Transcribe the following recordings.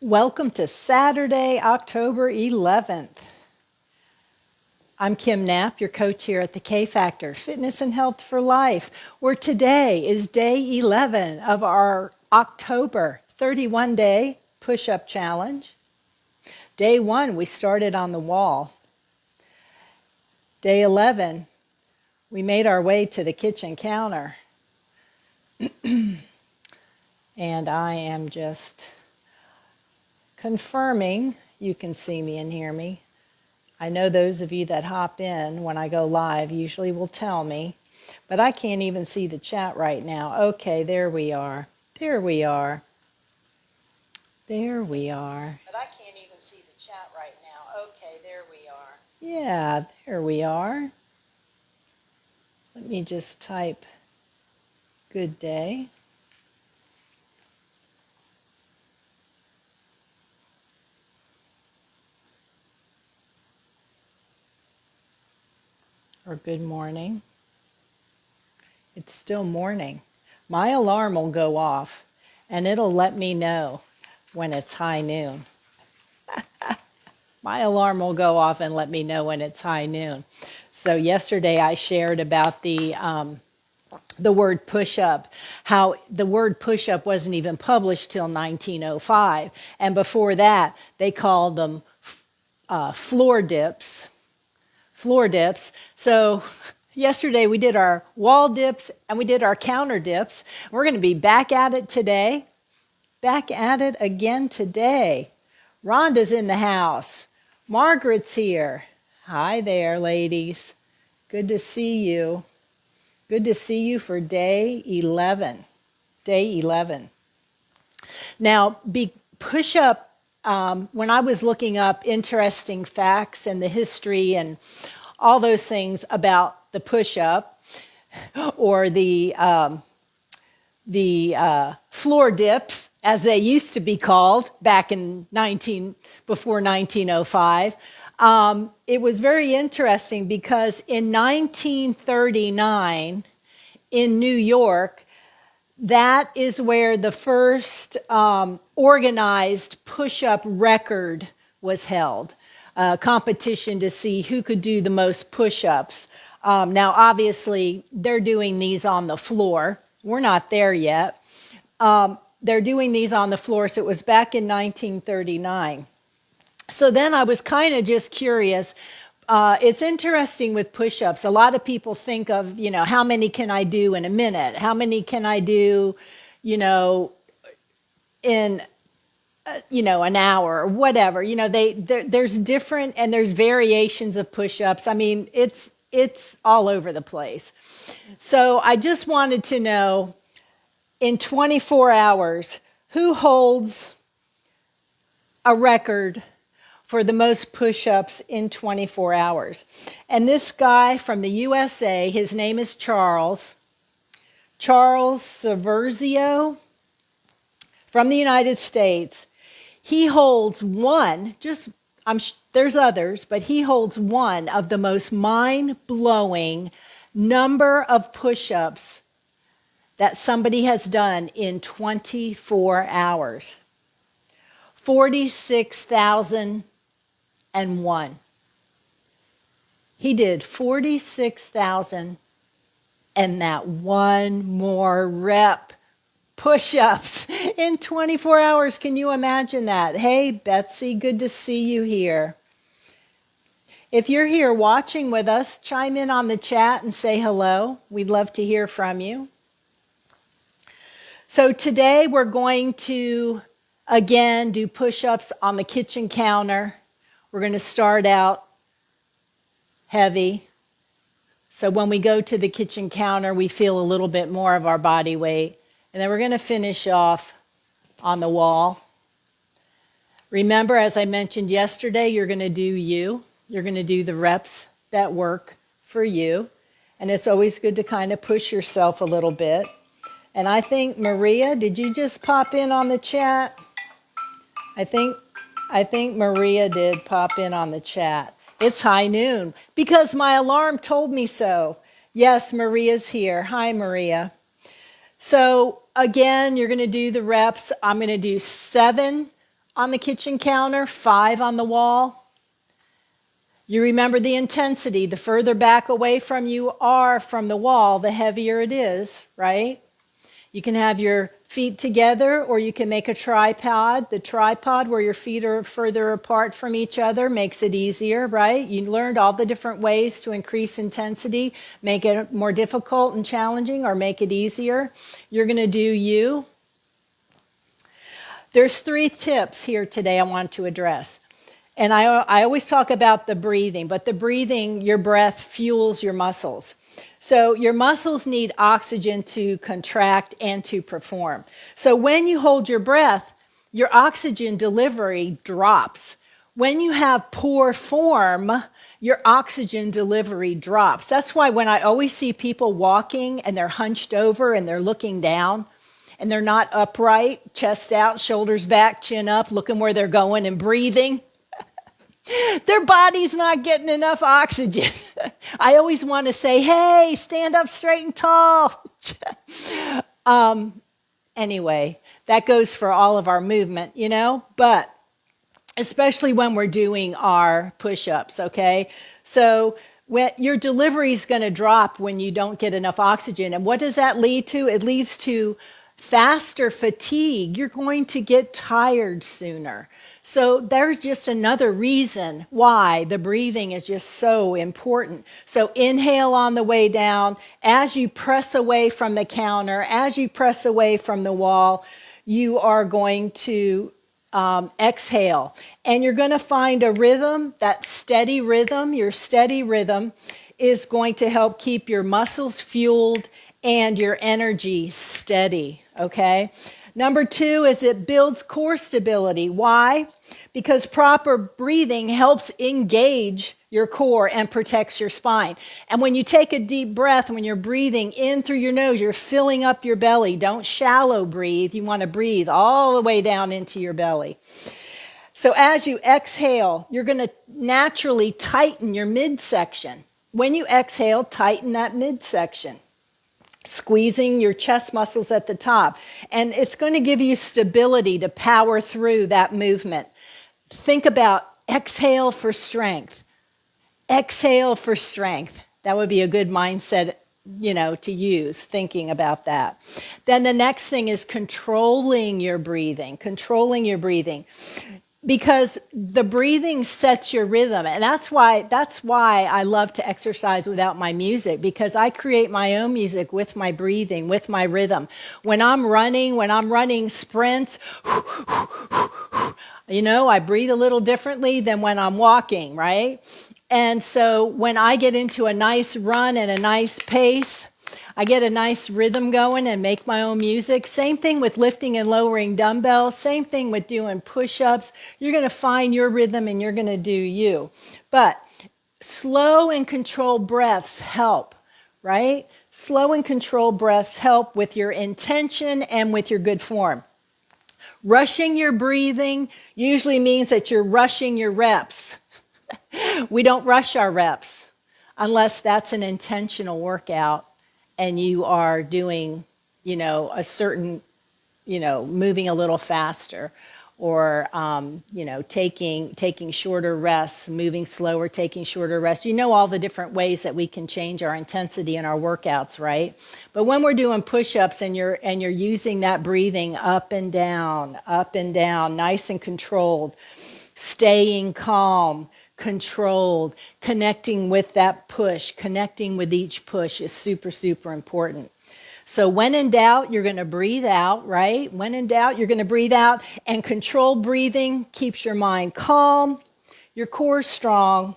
Welcome to Saturday, October 11th. I'm Kim Knapp, your coach here at the K Factor, Fitness and Health for Life, where today is day 11 of our October 31-day push-up challenge. Day 1, we started on the wall. Day 11, we made our way to the kitchen counter. And I am just confirming you can see me and hear me. I know those of you that hop in when I go live usually will tell me, but I can't even see the chat right now. Okay, there we are. There we are. There we are. But I can't even see the chat right now. Okay, there we are. Yeah, there we are. Let me just type good day. Or good morning. It's still morning. My alarm will go off and it'll let me know when it's high noon. My alarm will go off and let me know when it's high noon. So yesterday I shared about the word push-up, how the word push-up wasn't even published till 1905. And before that, they called them floor dips. Floor dips. So yesterday we did our wall dips and we did our counter dips. We're going to be back at it today. Back at it again today. Rhonda's in the house. Margaret's here. Hi there, ladies. Good to see you. Good to see you for day 11. Day 11. Now, push-up, when I was looking up interesting facts and the history and all those things about the push-up or the floor dips, as they used to be called back in before 1905. It was very interesting because in 1939 in New York, that is where the first organized push-up record was held. A competition to see who could do the most push-ups. Now, obviously, they're doing these on the floor. We're not there yet. They're doing these on the floor, so it was back in 1939. So then I was kind of just curious. It's interesting with push-ups. A lot of people think of, how many can I do in a minute? How many can I do, in, an hour or whatever? There's different and there's variations of push-ups. I mean, it's all over the place. So I just wanted to know, in 24 hours, who holds a record for the most push-ups in 24 hours? And this guy from the USA, his name is Charles Severzio from the United States. He holds one, there's others, but he holds one of the most mind-blowing number of push-ups that somebody has done in 24 hours. 46,001. He did 46,000 and that one more rep push-ups in 24 hours. Can you imagine that? Hey, Betsy, good to see you here. If you're here watching with us, chime in on the chat and say hello. We'd love to hear from you. So today we're going to, again, do push-ups on the kitchen counter. We're going to start out heavy. So when we go to the kitchen counter, we feel a little bit more of our body weight. And then we're going to finish off on the wall. Remember, as I mentioned yesterday, you're going to do you. You're going to do the reps that work for you. And it's always good to kind of push yourself a little bit. And I think, Maria, did you just pop in on the chat? I think Maria did pop in on the chat. It's high noon because my alarm told me so. Yes, Maria's here. Hi, Maria. So again, you're going to do the reps. I'm going to do 7 on the kitchen counter, 5 on the wall. You remember the intensity. The further back away from you are from the wall, the heavier it is, right? You can have your feet together, or you can make a tripod. The tripod where your feet are further apart from each other makes it easier, right? You learned all the different ways to increase intensity, make it more difficult and challenging, or make it easier. You're going to do you. There's 3 tips here today I want to address. And I always talk about the breathing, but the breathing, your breath fuels your muscles. So your muscles need oxygen to contract and to perform. So when you hold your breath, your oxygen delivery drops. When you have poor form, your oxygen delivery drops. That's why when I always see people walking and they're hunched over and they're looking down and they're not upright, chest out, shoulders back, chin up, looking where they're going and breathing, their body's not getting enough oxygen. I always want to say, hey, stand up straight and tall. Anyway, that goes for all of our movement, you know, but especially when we're doing our push-ups, okay? So when your delivery is going to drop when you don't get enough oxygen. And what does that lead to? It leads to faster fatigue. You're going to get tired sooner. So there's just another reason why the breathing is just so important. So inhale on the way down. As you press away from the counter, as you press away from the wall, you are going to exhale. And you're going to find a rhythm, that steady rhythm. Your steady rhythm is going to help keep your muscles fueled and your energy steady, okay? Number 2 is it builds core stability. Why? Because proper breathing helps engage your core and protects your spine. And when you take a deep breath, when you're breathing in through your nose, you're filling up your belly. Don't shallow breathe. You want to breathe all the way down into your belly. So as you exhale, you're going to naturally tighten your midsection. When you exhale, tighten that midsection, squeezing your chest muscles at the top. And it's going to give you stability to power through that movement. Think about exhale for strength. Exhale for strength. That would be a good mindset, you know, to use, thinking about that. Then the next thing is controlling your breathing. Controlling your breathing. Because the breathing sets your rhythm. And that's why I love to exercise without my music, because I create my own music with my breathing, with my rhythm. When I'm running sprints, you know, I breathe a little differently than when I'm walking, right? And so when I get into a nice run and a nice pace, I get a nice rhythm going and make my own music. Same thing with lifting and lowering dumbbells. Same thing with doing push-ups. You're going to find your rhythm and you're going to do you. But slow and controlled breaths help, right? Slow and controlled breaths help with your intention and with your good form. Rushing your breathing usually means that you're rushing your reps. We don't rush our reps unless that's an intentional workout and you are doing, you know, a certain, you know, moving a little faster, or, you know, taking shorter rests, moving slower, taking shorter rests. You know all the different ways that we can change our intensity in our workouts, right? But when we're doing push-ups and you're using that breathing up and down, nice and controlled, staying calm, controlled, connecting with that push, connecting with each push is super, super important. So when in doubt, you're going to breathe out, right? When in doubt, you're going to breathe out, and controlled breathing keeps your mind calm, your core strong,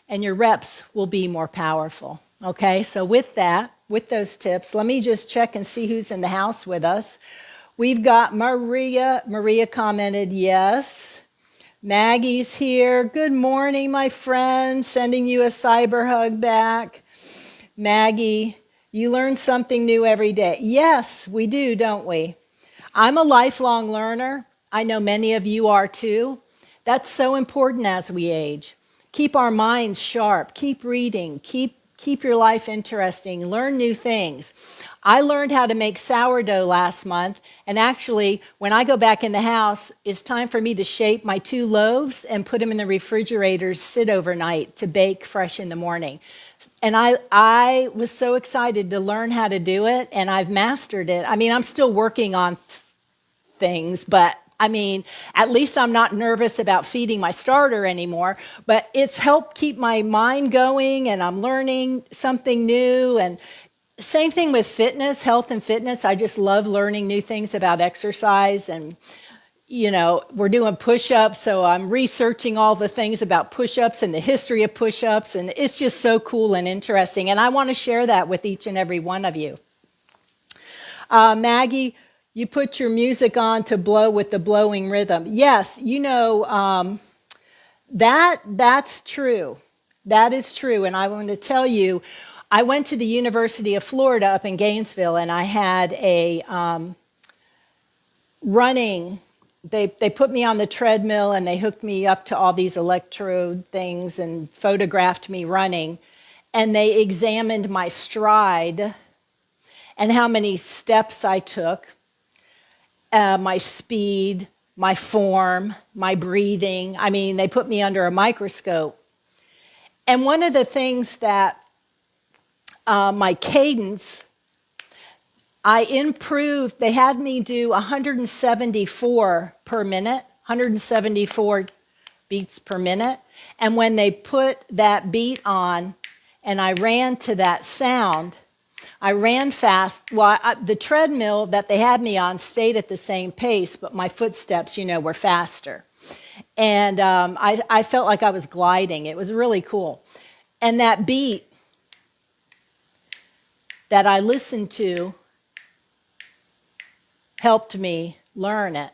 and your reps will be more powerful. Okay, so with that, with those tips, let me just check and see who's in the house with us. We've got Maria. Maria commented yes. Maggie's here. Good morning, my friend. Sending you a cyber hug back. Maggie, you learn something new every day. Yes, we do, don't we? I'm a lifelong learner. I know many of you are too. That's so important as we age. Keep our minds sharp. Keep reading. Keep keep your life interesting, learn new things. I learned how to make sourdough last month, and actually, when I go back in the house, it's time for me to shape my 2 loaves and put them in the refrigerator, sit overnight to bake fresh in the morning. And I was so excited to learn how to do it, and I've mastered it. I mean, I'm still working on things, but I mean, at least I'm not nervous about feeding my starter anymore, but it's helped keep my mind going, and I'm learning something new. And same thing with fitness, health and fitness. I just love learning new things about exercise. And, you know, we're doing push-ups, so I'm researching all the things about push-ups and the history of push-ups, and it's just so cool and interesting. And I want to share that with each and every one of you. Maggie, you put your music on to blow with the blowing rhythm. Yes, you know, that's true. That is true. And I want to tell you, I went to the University of Florida up in Gainesville, and I had a running. They put me on the treadmill, and they hooked me up to all these electrode things and photographed me running. And they examined my stride and how many steps I took, my speed, my form, my breathing. I mean, they put me under a microscope. And one of the things that my cadence, I improved. They had me do 174 per minute, 174 beats per minute. And when they put that beat on and I ran to that sound, I ran fast. Well, the treadmill that they had me on stayed at the same pace, but my footsteps, you know, were faster. And I felt like I was gliding. It was really cool. And that beat that I listened to helped me learn it.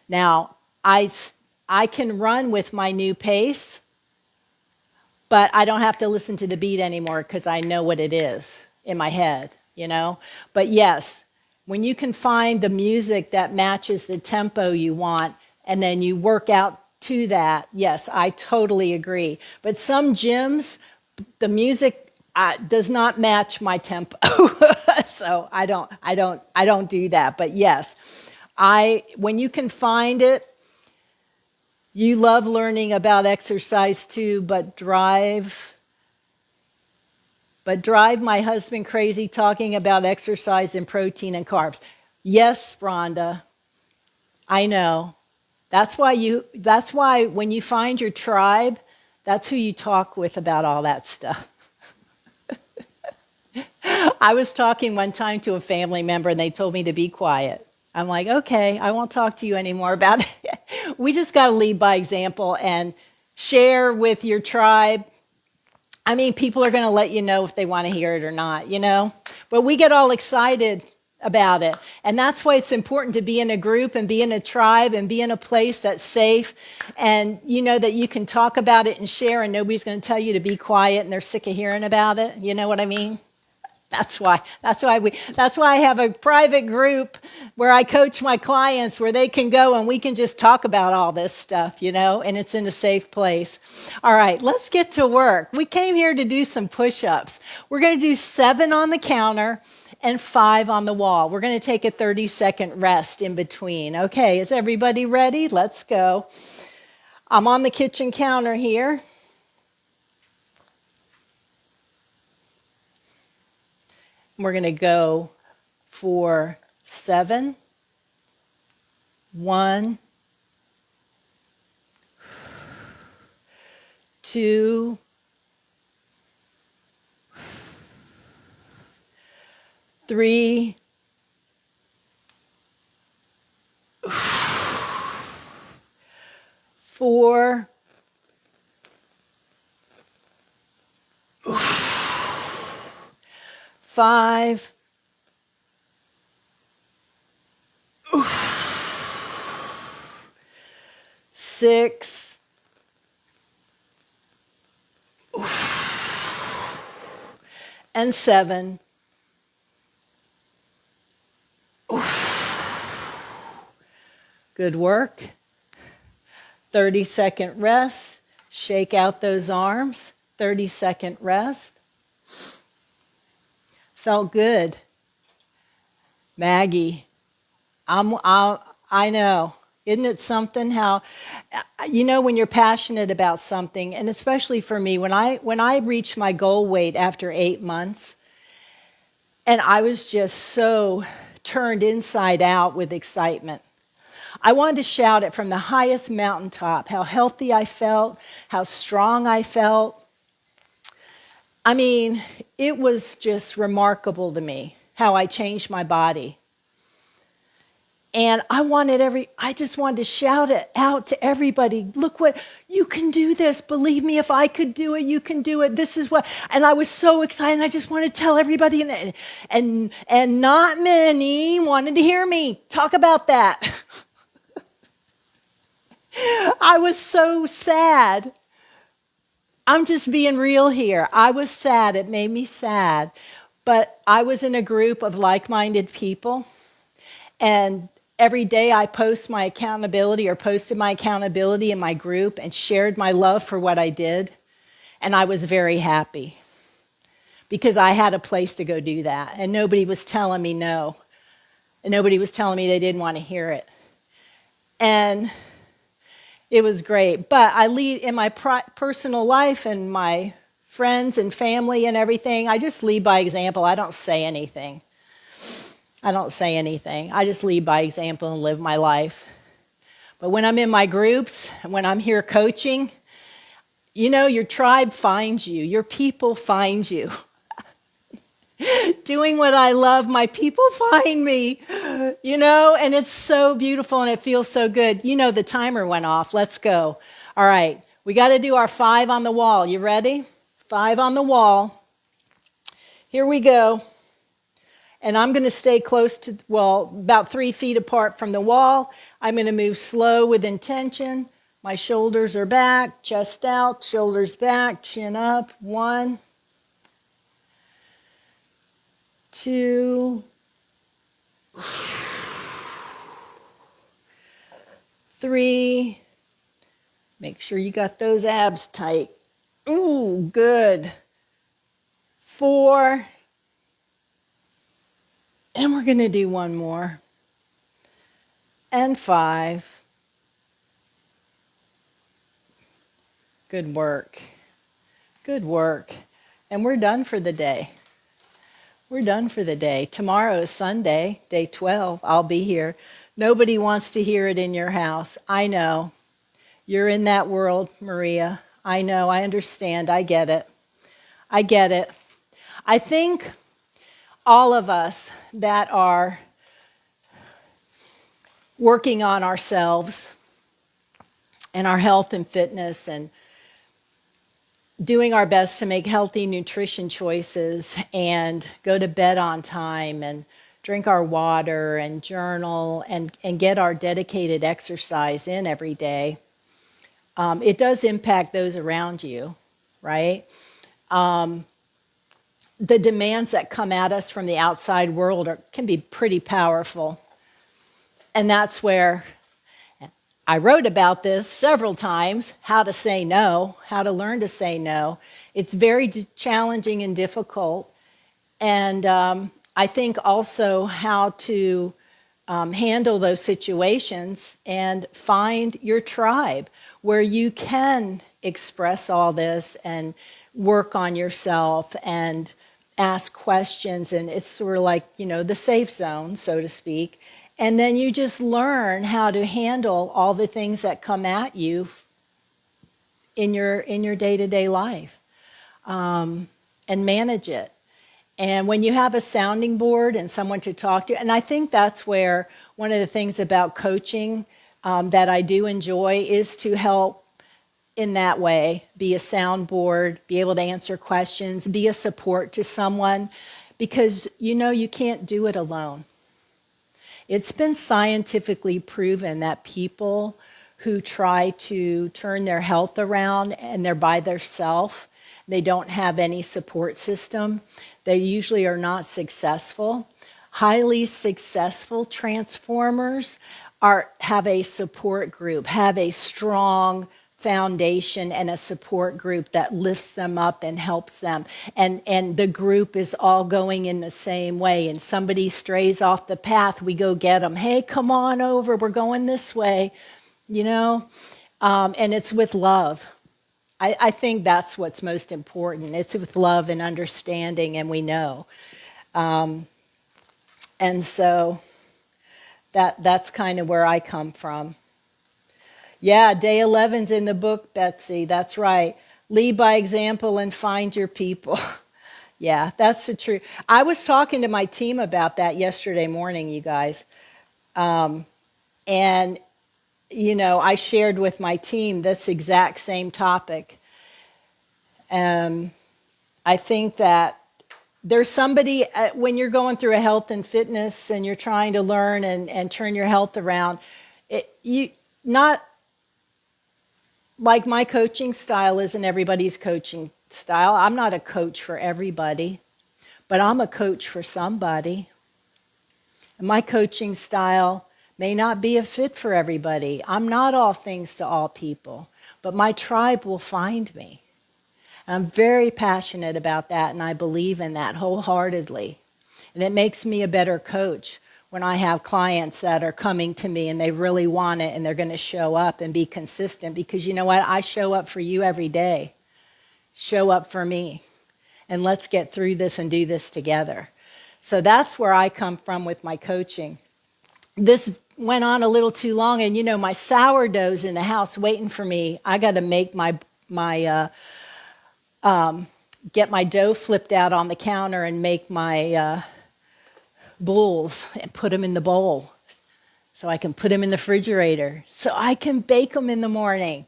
Now, I can run with my new pace, but I don't have to listen to the beat anymore because I know what it is in my head, you know? But yes, when you can find the music that matches the tempo you want and then you work out to that, yes, I totally agree. But some gyms, the music does not match my tempo. So I don't do that. But yes, when you can find it, you love learning about exercise too, but drive my husband crazy talking about exercise and protein and carbs. Yes, Rhonda, I know. That's why when you find your tribe, that's who you talk with about all that stuff. I was talking one time to a family member and they told me to be quiet. I'm like, okay, I won't talk to you anymore about it. We just got to lead by example and share with your tribe. I mean, people are going to let you know if they want to hear it or not, you know? But we get all excited about it. And that's why it's important to be in a group and be in a tribe and be in a place that's safe. And you know that you can talk about it and share and nobody's going to tell you to be quiet and they're sick of hearing about it. You know what I mean? That's why I have a private group where I coach my clients where they can go and we can just talk about all this stuff, you know, and it's in a safe place. All right, let's get to work. We came here to do some push-ups. We're going to do 7 on the counter and 5 on the wall. We're going to take a 30-second rest in between. Okay, is everybody ready? Let's go. I'm on the kitchen counter here. We're going to go for 7. 1, 2, 3, 4, 5, 6, and 7. Good work. 30-second rest. Shake out those arms. 30-second rest. Felt good. Maggie, I know. Isn't it something how, when you're passionate about something, and especially for me, when I reached my goal weight after 8 months, and I was just so turned inside out with excitement. I wanted to shout it from the highest mountaintop, how healthy I felt, how strong I felt. I mean, it was just remarkable to me how I changed my body. And I just wanted to shout it out to everybody. Look what, you can do this. Believe me, if I could do it, you can do it. This is what, and I was so excited. And I just wanted to tell everybody, and not many wanted to hear me talk about that. I was so sad. I'm just being real here. I was sad. It made me sad. But I was in a group of like-minded people, and every day I posted my accountability in my group and shared my love for what I did. And I was very happy because I had a place to go do that. And nobody was telling me no. And nobody was telling me they didn't want to hear it. And it was great. But I lead in my personal life and my friends and family and everything. I just lead by example. I don't say anything. I just lead by example and live my life. But when I'm in my groups, when I'm here coaching, your tribe finds you. Your people find you. Doing what I love, my people find me, and it's so beautiful and it feels so good. The timer went off. Let's go. All right. We got to do our 5 on the wall. You ready? 5 on the wall. Here we go. And I'm going to stay close to, about 3 feet apart from the wall. I'm going to move slow with intention. My shoulders are back, chest out, shoulders back, chin up. 1, 2, 3. Make sure you got those abs tight. Ooh, good. 4. And we're going to do one more. And 5. Good work. Good work. And we're done for the day. Tomorrow is Sunday, day 12. I'll be here. Nobody wants to hear it in your house. I know. You're in that world, Maria. I know. I understand. I get it. I think all of us that are working on ourselves and our health and fitness and doing our best to make healthy nutrition choices and go to bed on time and drink our water and journal and get our dedicated exercise in every day, it does impact those around you, right? The demands that come at us from the outside world can be pretty powerful. And that's where I wrote about this several times, how to say no, how to learn to say no. It's very challenging and difficult. And I think also how to handle those situations and find your tribe where you can express all this and work on yourself and ask questions. And it's sort of like, the safe zone, so to speak. And then you just learn how to handle all the things that come at you in your day-to-day life, and manage it. And when you have a sounding board and someone to talk to, and I think that's where one of the things about coaching that I do enjoy is to help in that way, be a soundboard, be able to answer questions, be a support to someone, because you can't do it alone. It's been scientifically proven that people who try to turn their health around and they're by themselves, they don't have any support system, they usually are not successful. Highly successful transformers have a support group, have a strong foundation and a support group that lifts them up and helps them. And the group is all going in the same way. And somebody strays off the path, we go get them. Hey, come on over. We're going this way, you know? And it's with love. I think that's what's most important. It's with love and understanding, and we know. And so that's kind of where I come from. Yeah, day 11's in the book, Betsy. That's right. Lead by example and find your people. Yeah, that's the truth. I was talking to my team about that yesterday morning, you guys. And, you know, I shared with my team this exact same topic. I think that there's somebody, when you're going through a health and fitness and you're trying to learn and turn your health around, not like my coaching style isn't everybody's coaching style. I'm not a coach for everybody, but I'm a coach for somebody. And my coaching style may not be a fit for everybody. I'm not all things to all people, but my tribe will find me. I'm very passionate about that, and I believe in that wholeheartedly. And it makes me a better coach when I have clients that are coming to me and they really want it and they're going to show up and be consistent, because you know what? I show up for you every day. Show up for me. And let's get through this and do this together. So that's where I come from with my coaching. This went on a little too long, and you know, my sourdough's in the house waiting for me. I got to make get my dough flipped out on the counter and make my bowls and put them in the bowl so I can put them in the refrigerator so I can bake them in the morning.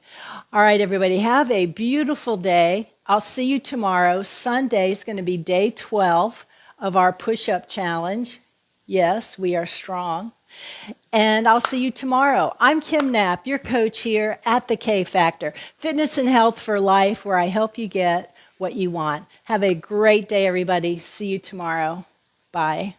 All right, everybody, have a beautiful day. I'll see you tomorrow. Sunday is going to be day 12 of our push-up challenge. Yes, we are strong. And I'll see you tomorrow. I'm Kim Knapp, your coach here at the K Factor, Fitness and Health for Life, where I help you get what you want. Have a great day, everybody. See you tomorrow. Bye.